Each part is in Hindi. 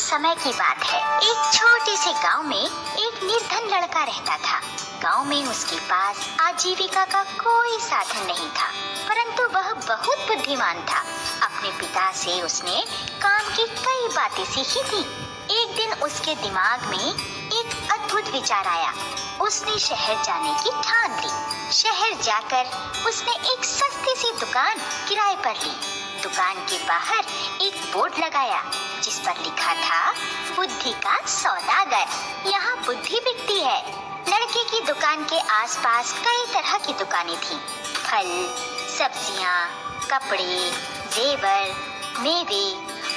समय की बात है। एक छोटे से गांव में एक निर्धन लड़का रहता था। गांव में उसके पास आजीविका का कोई साधन नहीं था, परंतु वह बहुत बुद्धिमान था। अपने पिता से उसने काम की कई बातें सीखी थी। एक दिन उसके दिमाग में एक अद्भुत विचार आया। उसने शहर जाने की ठान ली। शहर जाकर उसने एक सस्ती सी दुकान किराए पर ली। दुकान के बाहर एक बोर्ड लगाया जिस पर लिखा था, बुद्धि का सौदागर, यहाँ बुद्धि बिकती है। लड़के की दुकान के आसपास कई तरह की दुकानें थीं। फल, सब्जियाँ, कपड़े, जेवर, मेवे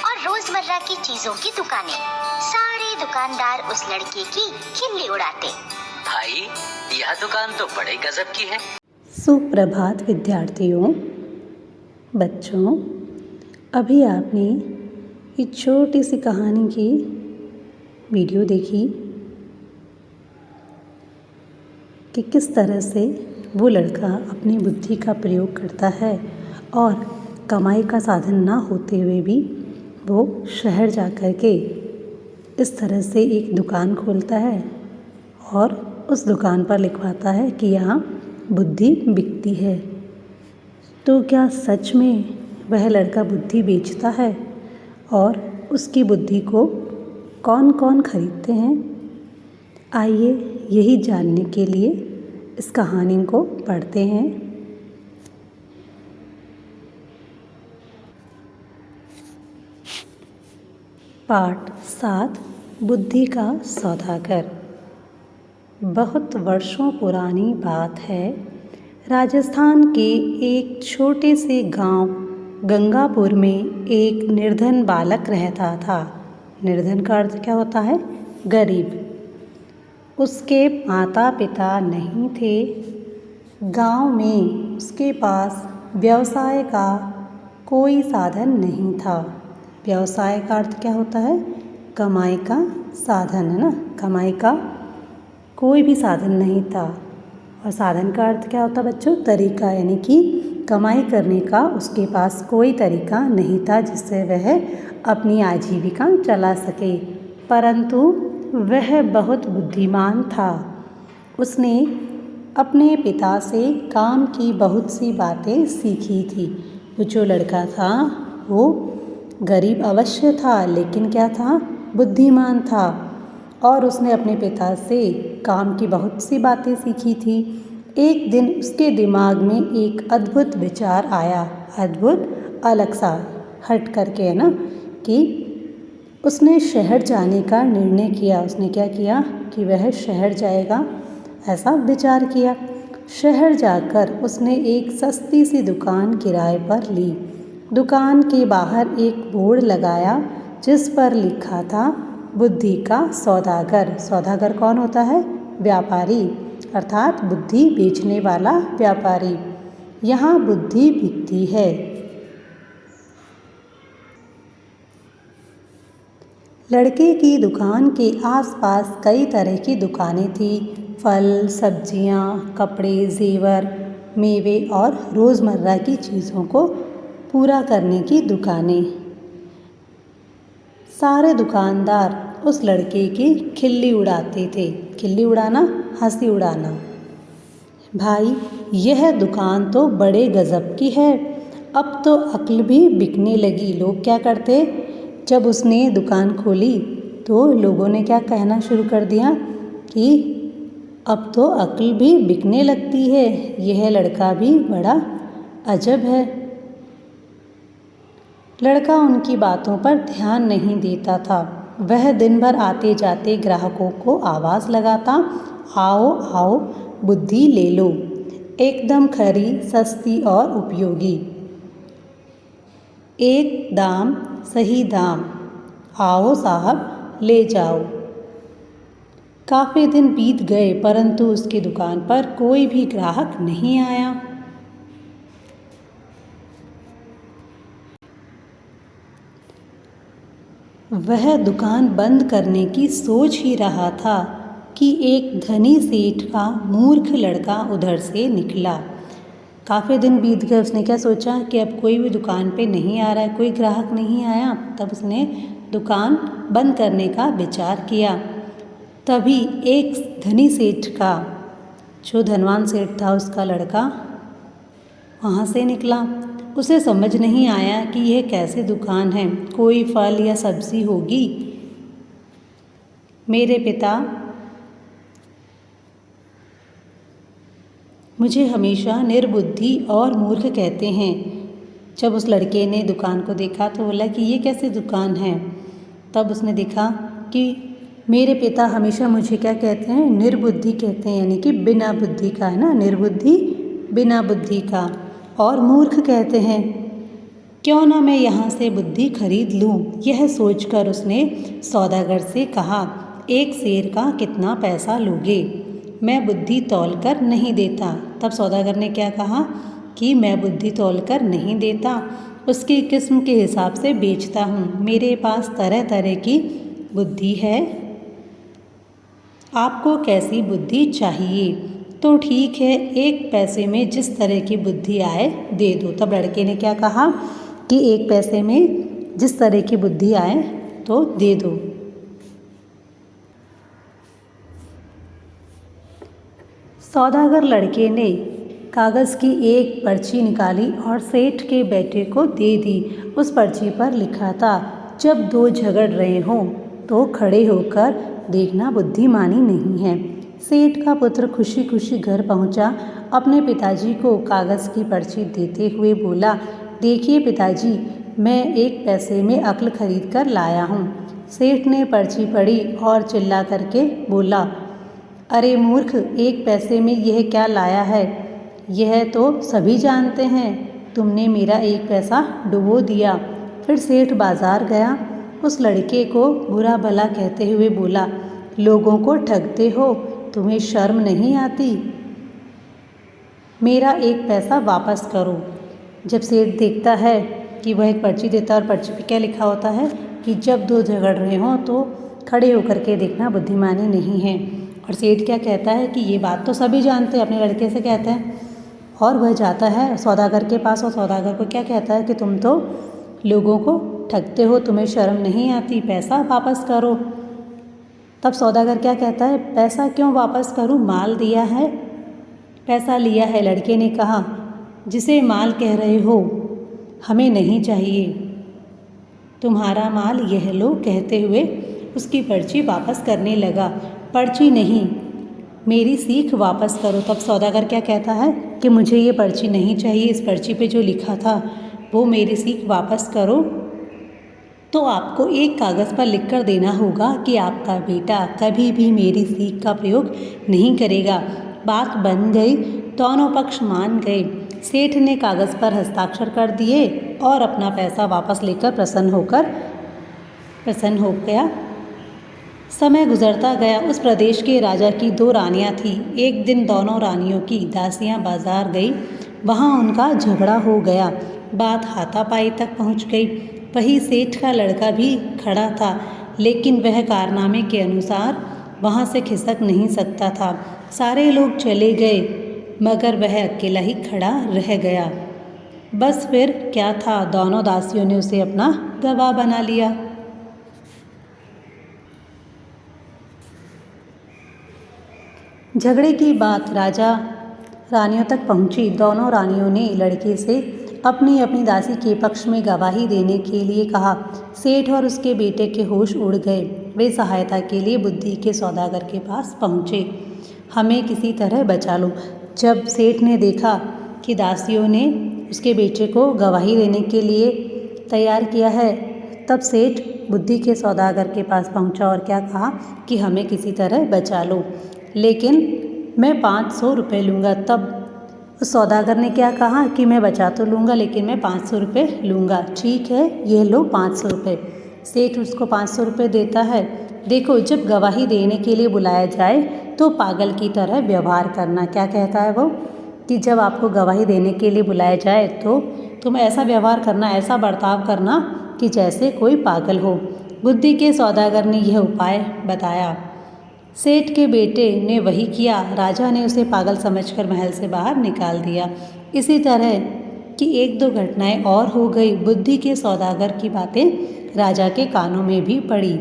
और रोजमर्रा की चीजों की दुकानें। सारे दुकानदार उस लड़के की खिल्ली उड़ाते। भाई, यह दुकान तो बड़े गजब की है। सुप्रभात विद्यार्थियों, बच्चों, अभी आपने ये छोटी सी कहानी की वीडियो देखी कि किस तरह से वो लड़का अपनी बुद्धि का प्रयोग करता है और कमाई का साधन ना होते हुए भी वो शहर जा कर के इस तरह से एक दुकान खोलता है और उस दुकान पर लिखवाता है कि यहाँ बुद्धि बिकती है। तो क्या सच में वह लड़का बुद्धि बेचता है और उसकी बुद्धि को कौन कौन खरीदते हैं? आइए यही जानने के लिए इस कहानी को पढ़ते हैं। पाठ 7, बुद्धि का सौदागर। बहुत वर्षों पुरानी बात है। राजस्थान के एक छोटे से गांव गंगापुर में एक निर्धन बालक रहता था। निर्धन का अर्थ क्या होता है? गरीब। उसके माता पिता नहीं थे। गांव में उसके पास व्यवसाय का कोई साधन नहीं था। व्यवसाय का अर्थ क्या होता है? कमाई का साधन, है ना। कमाई का कोई भी साधन नहीं था। और साधन का अर्थ क्या होता है बच्चों? तरीका, यानी कि कमाई करने का उसके पास कोई तरीका नहीं था जिससे वह अपनी आजीविका चला सके। परंतु वह बहुत बुद्धिमान था। उसने अपने पिता से काम की बहुत सी बातें सीखी थी। वो जो लड़का था वो गरीब अवश्य था, लेकिन क्या था? बुद्धिमान था। और उसने अपने पिता से काम की बहुत सी बातें सीखी थी। एक दिन उसके दिमाग में एक अद्भुत विचार आया। अद्भुत, अलग सा, हट करके, है ना, कि उसने शहर जाने का निर्णय किया। उसने क्या किया कि वह शहर जाएगा, ऐसा विचार किया। शहर जाकर उसने एक सस्ती सी दुकान किराए पर ली। दुकान के बाहर एक बोर्ड लगाया जिस पर लिखा था, बुद्धि का सौदागर। सौदागर कौन होता है? व्यापारी, अर्थात बुद्धि बेचने वाला व्यापारी। यहाँ बुद्धि बिकती है। लड़के की दुकान के आसपास कई तरह की दुकानें थीं। फल, सब्जियाँ, कपड़े, जेवर, मेवे और रोज़मर्रा की चीज़ों को पूरा करने की दुकानें। सारे दुकानदार उस लड़के की खिल्ली उड़ाते थे। खिल्ली उड़ाना, हंसी उड़ाना। भाई, यह दुकान तो बड़े गज़ब की है। अब तो अक्ल भी बिकने लगी। लोग क्या करते? जब उसने दुकान खोली तो लोगों ने क्या कहना शुरू कर दिया कि अब तो अक्ल भी बिकने लगती है। यह लड़का भी बड़ा अजब है। लड़का उनकी बातों पर ध्यान नहीं देता था। वह दिन भर आते जाते ग्राहकों को आवाज़ लगाता, आओ आओ, बुद्धि ले लो, एकदम खरी, सस्ती और उपयोगी। एक दाम सही दाम, आओ साहब ले जाओ। काफ़ी दिन बीत गए परंतु उसकी दुकान पर कोई भी ग्राहक नहीं आया। वह दुकान बंद करने की सोच ही रहा था कि एक धनी सेठ का मूर्ख लड़का उधर से निकला। काफ़ी दिन बीत गए। उसने क्या सोचा कि अब कोई भी दुकान पे नहीं आ रहा है, कोई ग्राहक नहीं आया। तब उसने दुकान बंद करने का विचार किया। तभी एक धनी सेठ का, जो धनवान सेठ था, उसका लड़का वहाँ से निकला। उसे समझ नहीं आया कि यह कैसी दुकान है, कोई फल या सब्जी होगी। मेरे पिता मुझे हमेशा निर्बुद्धि और मूर्ख कहते हैं। जब उस लड़के ने दुकान को देखा तो बोला कि ये कैसी दुकान है। तब उसने देखा कि मेरे पिता हमेशा मुझे क्या कहते हैं, निर्बुद्धि कहते हैं, यानी कि बिना बुद्धि का, है ना, निर्बुद्धि बिना बुद्धि का, और मूर्ख कहते हैं। क्यों ना मैं यहाँ से बुद्धि खरीद लूँ। यह सोचकर उसने सौदागर से कहा, एक सेर का कितना पैसा लोगे? मैं बुद्धि तौल कर नहीं देता। तब सौदागर ने क्या कहा कि मैं बुद्धि तौल कर नहीं देता, उसकी किस्म के हिसाब से बेचता हूँ। मेरे पास तरह तरह की बुद्धि है। आपको कैसी बुद्धि चाहिए? तो ठीक है, 1 पैसे में जिस तरह की बुद्धि आए दे दो। तब लड़के ने क्या कहा कि 1 पैसे में जिस तरह की बुद्धि आए तो दे दो। सौदागर लड़के ने कागज़ की एक पर्ची निकाली और सेठ के बेटे को दे दी। उस पर्ची पर लिखा था, जब 2 झगड़ रहे हों तो खड़े होकर देखना बुद्धिमानी नहीं है। सेठ का पुत्र खुशी खुशी घर पहुंचा। अपने पिताजी को कागज़ की पर्ची देते हुए बोला, देखिए पिताजी, मैं 1 पैसे में अक्ल खरीद कर लाया हूँ। सेठ ने पर्ची पढ़ी और चिल्ला करके बोला, अरे मूर्ख, 1 पैसे में यह क्या लाया है? यह तो सभी जानते हैं, तुमने मेरा 1 पैसा डुबो दिया। फिर सेठ बाजार गया, उस लड़के को बुरा भला कहते हुए बोला, लोगों को ठगते हो, तुम्हें शर्म नहीं आती? मेरा 1 पैसा वापस करो। जब सेठ देखता है कि वह एक पर्ची देता है और पर्ची पे क्या लिखा होता है कि जब 2 झगड़ रहे हों तो खड़े होकर के देखना बुद्धिमानी नहीं है। और सेठ क्या कहता है कि ये बात तो सभी जानते हैं, अपने लड़के से कहते हैं। और वह जाता है सौदागर के पास और सौदागर को क्या कहता है कि तुम तो लोगों को ठगते हो, तुम्हें शर्म नहीं आती, पैसा वापस करो। तब सौदागर क्या कहता है, पैसा क्यों वापस करूं, माल दिया है, पैसा लिया है। लड़के ने कहा, जिसे माल कह रहे हो हमें नहीं चाहिए, तुम्हारा माल यह लो, कहते हुए उसकी पर्ची वापस करने लगा। पर्ची नहीं, मेरी सीख वापस करो। तब सौदागर क्या कहता है कि मुझे ये पर्ची नहीं चाहिए, इस पर्ची पे जो लिखा था वो मेरी सीख वापस करो। तो आपको एक कागज़ पर लिख कर देना होगा कि आपका बेटा कभी भी मेरी सीख का प्रयोग नहीं करेगा। बात बन गई, दोनों पक्ष मान गए। सेठ ने कागज़ पर हस्ताक्षर कर दिए और अपना पैसा वापस लेकर प्रसन्न हो गया। समय गुजरता गया। उस प्रदेश के राजा की 2 रानियां थीं। एक दिन दोनों रानियों की दासियां बाजार गई, वहां उनका झगड़ा हो गया। बात हाथापाई तक पहुंच गई। वही सेठ का लड़का भी खड़ा था, लेकिन वह कारनामे के अनुसार वहां से खिसक नहीं सकता था। सारे लोग चले गए मगर वह अकेला ही खड़ा रह गया। बस फिर क्या था, दोनों दासियों ने उसे अपना गवाह बना लिया। झगड़े की बात राजा रानियों तक पहुंची। दोनों रानियों ने लड़के से अपनी अपनी दासी के पक्ष में गवाही देने के लिए कहा। सेठ और उसके बेटे के होश उड़ गए। वे सहायता के लिए बुद्धि के सौदागर के पास पहुँचे। हमें किसी तरह बचा लो। जब सेठ ने देखा कि दासियों ने उसके बेटे को गवाही देने के लिए तैयार किया है, तब सेठ बुद्धि के सौदागर के पास पहुंचा और क्या कहा कि हमें किसी तरह बचा लो, लेकिन मैं 500 रुपये लूँगा। तब उस सौदागर ने क्या कहा कि मैं बचा तो लूँगा, लेकिन मैं 500 रुपये लूँगा। ठीक है, ये लो 500 रुपये। सेठ उसको 500 रुपये देता है। देखो, जब गवाही देने के लिए बुलाया जाए तो पागल की तरह व्यवहार करना। क्या कहता है वो कि जब आपको गवाही देने के लिए बुलाया जाए तो तुम ऐसा व्यवहार करना, ऐसा बर्ताव करना कि जैसे कोई पागल हो। बुद्धि के सौदागर ने यह उपाय बताया। सेठ के बेटे ने वही किया। राजा ने उसे पागल समझकर महल से बाहर निकाल दिया। इसी तरह कि एक दो घटनाएं और हो गई। बुद्धि के सौदागर की बातें राजा के कानों में भी पड़ी।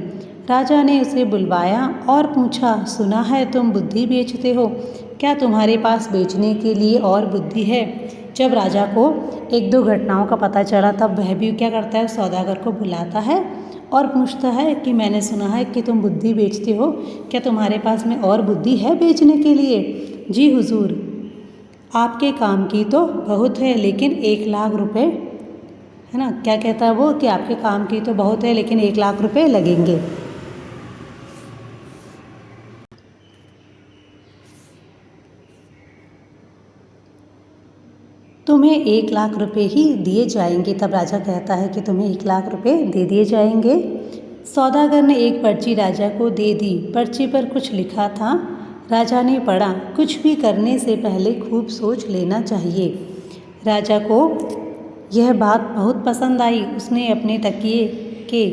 राजा ने उसे बुलवाया और पूछा, सुना है तुम बुद्धि बेचते हो, क्या तुम्हारे पास बेचने के लिए और बुद्धि है? जब राजा को एक दो घटनाओं का पता चला तब वह भी क्या करता है, सौदागर को बुलाता है और पूछता है कि मैंने सुना है कि तुम बुद्धि बेचते हो, क्या तुम्हारे पास में और बुद्धि है बेचने के लिए? जी हुजूर, आपके काम की तो बहुत है लेकिन 1,00,000 रुपये, है ना, क्या कहता है वो कि आपके काम की तो बहुत है लेकिन 1,00,000 रुपये लगेंगे। तुम्हें 1,00,000 रुपये ही दिए जाएंगे। तब राजा कहता है कि तुम्हें 1,00,000 रुपये दे दिए जाएंगे। सौदागर ने एक पर्ची राजा को दे दी। पर्ची पर कुछ लिखा था। राजा ने पढ़ा, कुछ भी करने से पहले खूब सोच लेना चाहिए। राजा को यह बात बहुत पसंद आई। उसने अपने तकिए के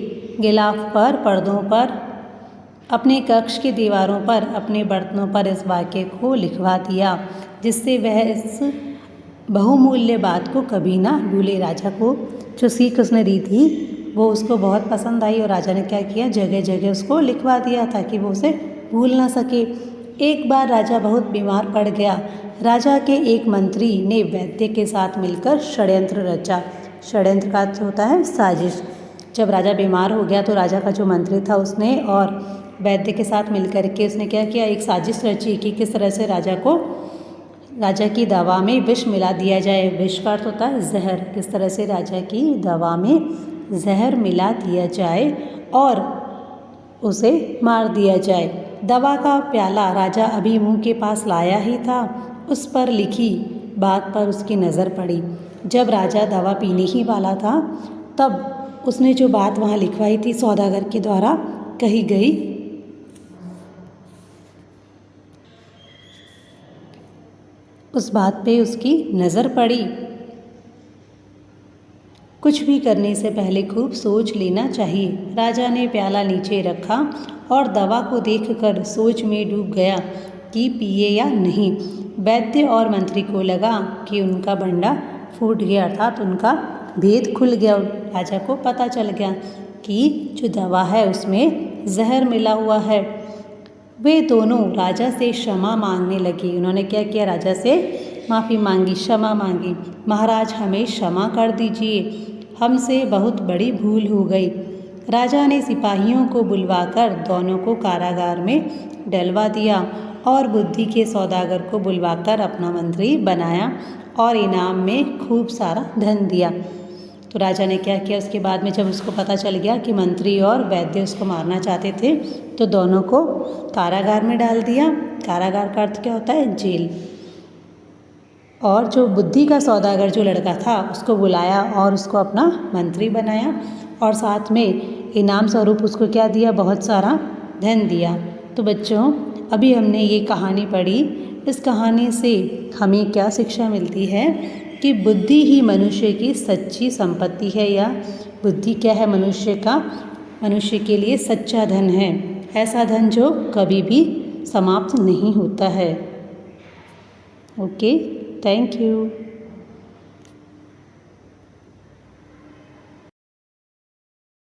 गिलाफ पर, पर्दों पर, अपने कक्ष की दीवारों पर, अपने बर्तनों पर इस वाक्य को लिखवा दिया, जिससे वह इस बहुमूल्य बात को कभी ना भूले। राजा को जो सीख उसने दी थी वो उसको बहुत पसंद आई और राजा ने क्या किया, जगह जगह उसको लिखवा दिया ताकि वो उसे भूल ना सके। एक बार राजा बहुत बीमार पड़ गया। राजा के एक मंत्री ने वैद्य के साथ मिलकर षड्यंत्र रचा। षड्यंत्र का अर्थ होता है साजिश। जब राजा बीमार हो गया तो राजा का जो मंत्री था उसने और वैद्य के साथ मिलकर के उसने क्या किया, एक साजिश रची कि किस तरह से राजा की दवा में विष मिला दिया जाए। विष का अर्थ होता है जहर। किस तरह से राजा की दवा में जहर मिला दिया जाए और उसे मार दिया जाए। दवा का प्याला राजा अभी मुंह के पास लाया ही था, उस पर लिखी बात पर उसकी नज़र पड़ी। जब राजा दवा पीने ही वाला था तब उसने जो बात वहाँ लिखवाई थी सौदागर के द्वारा कही गई, उस बात पे उसकी नज़र पड़ी। कुछ भी करने से पहले खूब सोच लेना चाहिए। राजा ने प्याला नीचे रखा और दवा को देखकर सोच में डूब गया कि पिए या नहीं। वैद्य और मंत्री को लगा कि उनका भंडा फूट गया, अर्थात उनका भेद खुल गया। राजा को पता चल गया कि जो दवा है उसमें जहर मिला हुआ है। वे दोनों राजा से क्षमा मांगने लगे। उन्होंने क्या किया, राजा से माफ़ी मांगी, क्षमा मांगी। महाराज हमें क्षमा कर दीजिए, हमसे बहुत बड़ी भूल हो गई। राजा ने सिपाहियों को बुलवाकर दोनों को कारागार में डलवा दिया और बुद्धि के सौदागर को बुलवाकर अपना मंत्री बनाया और इनाम में खूब सारा धन दिया। तो राजा ने क्या किया, उसके बाद में जब उसको पता चल गया कि मंत्री और वैद्य उसको मारना चाहते थे तो दोनों को कारागार में डाल दिया। कारागार का अर्थ क्या होता है, जेल। और जो बुद्धि का सौदागर जो लड़का था उसको बुलाया और उसको अपना मंत्री बनाया और साथ में इनाम स्वरूप उसको क्या दिया, बहुत सारा धन दिया। तो बच्चों, अभी हमने ये कहानी पढ़ी। इस कहानी से हमें क्या शिक्षा मिलती है कि बुद्धि ही मनुष्य की सच्ची संपत्ति है, या बुद्धि क्या है, मनुष्य के लिए सच्चा धन है। ऐसा धन जो कभी भी समाप्त नहीं होता है। Okay, thank you.